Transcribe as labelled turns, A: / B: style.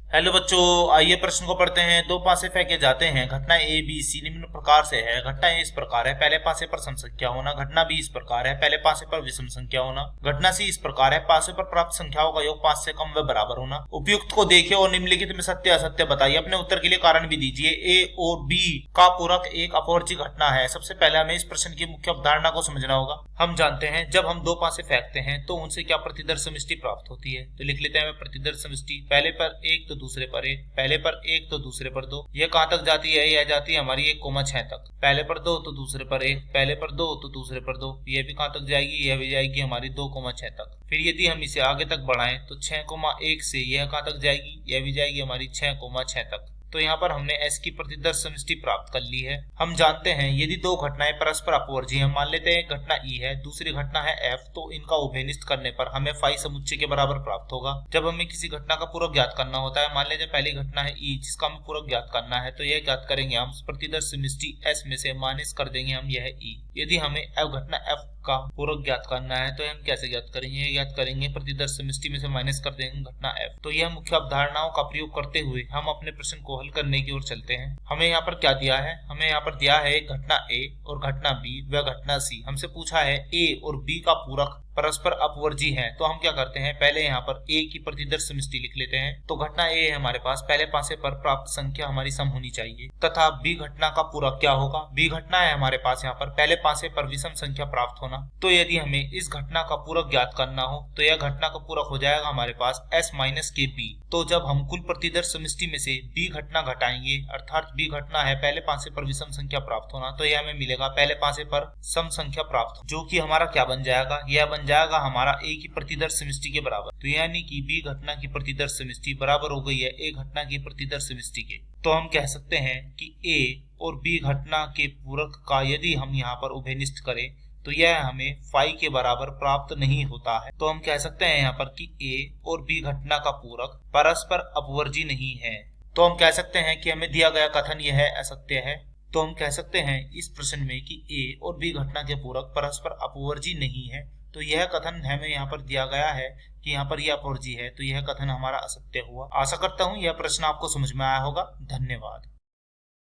A: Hello बच्चों, आइए प्रश्न को पढ़ते हैं। दो पासे फेंके जाते हैं। घटना ए बी सी निम्न प्रकार से है। घटना ए इस प्रकार है, पहले पासे पर सम संख्या होना। घटना बी इस प्रकार है, पहले पासे पर विषम संख्या होना। घटना सी इस प्रकार है, पासे पर प्राप्त संख्याओं का योग 5 से कम व बराबर होना। उपयुक्त को देखिए और निम्नलिखित में सत्य असत्य बताइए। अपने उत्तर के लिए कारण भी दीजिए। ए और बी का पूरक एक अपवर्जी घटना है। सबसे पहले हमें इस प्रश्न की मुख्य अवधारणा को समझना होगा। हम जानते हैं जब हम दो पासे फेंकते हैं तो उनसे क्या प्रतिदर्श समष्टि प्राप्त होती है। तो लिख लेते हैं प्रतिदर्श समष्टि। पहले पर एक तो दूसरे पर एक, पहले पर एक तो दूसरे पर दो। यह कहां तक जाती है? यह जाती है हमारी 1,6 तक। पहले पर दो तो दूसरे पर एक, पहले पर दो तो दूसरे पर दो। यह भी कहां तक जाएगी? यह भी जाएगी हमारी 2,6 तक। फिर यदि हम इसे आगे तक बढ़ाएं तो 6,1 से यह कहां तक जाएगी? यह भी जाएगी हमारी 6,6 तक। तो यहाँ पर हमने s की प्रतिदर्श समष्टि प्राप्त कर ली है। हम जानते हैं यदि दो घटनाएं परस्पर अपवर्जी हैं, मान लेते हैं घटना E है, दूसरी घटना है F, तो इनका उभयनिष्ठ करने पर हमें फाई समुच्चय के बराबर प्राप्त होगा। जब हमें किसी घटना का पूरक ज्ञात करना होता है, मान लीजिए पहली घटना है E जिसका हमें पूरक ज्ञात करना है, तो यह ज्ञात करेंगे हम प्रतिदर्श समष्टि S में से माइनस कर देंगे हम यह E। यदि हमें घटना F का पूरक ज्ञात करना है तो हम कैसे ज्ञात करेंगे? ज्ञात करेंगे प्रतिदर्श समष्टि में से माइनस कर देंगे घटना F। तो यह मुख्य अवधारणाओं का प्रयोग करते हुए हम अपने प्रश्न को हल करने की ओर चलते हैं। हमें यहाँ पर क्या दिया है? हमें यहाँ पर दिया है घटना A और घटना B व घटना C। हमसे पूछा है A और B का पूरक परस्पर अपवर्जी है। तो हम क्या करते हैं, पहले यहाँ पर A की प्रतिदर्श समष्टि लिख लेते हैं। तो घटना A है हमारे पास, पहले पासे पर प्राप्त संख्या हमारी सम होनी चाहिए, तथा B घटना का पूरक क्या होगा? B घटना है हमारे पास यहाँ पर, पहले पासे पर विषम संख्या प्राप्त होना। तो यदि हमें इस घटना का पूरक ज्ञात करना हो तो यह घटना का पूरक हो जाएगा हमारे पास S माइनस के B। तो जब हम कुल प्रतिदर्श समष्टि में से B घटना घटाएंगे, अर्थात B घटना है पहले पासे पर विषम संख्या प्राप्त होना, तो यह हमें मिलेगा पहले पासे पर सम संख्या प्राप्त, जो कि हमारा क्या बन जाएगा? यह बन जाएगा हमारा A की प्रतिदर्श समष्टि के बराबर। तो यानी कि B घटना की प्रतिदर्श समष्टि बराबर हो गई है A घटना की प्रतिदर्श समष्टि के। तो हम कह सकते हैं कि A और B घटना के पूरक का यदि हम यहाँ पर उभयनिष्ठ करें तो यह हमें फाई के बराबर प्राप्त नहीं होता है। तो हम कह सकते हैं यहाँ पर कि A और B घटना का पूरक परस्पर अपवर्जी नहीं है। तो हम कह सकते हैं कि हमें दिया गया कथन यह असत्य है। तो हम कह सकते हैं इस प्रश्न में कि A और B घटना के पूरक परस्पर अपवर्जी नहीं है। तो यह कथन हमें यहाँ पर दिया गया है कि यहाँ पर यह अपवर्जी है, तो यह कथन हमारा असत्य हुआ। आशा करता हूँ यह प्रश्न आपको समझ में आया होगा। धन्यवाद।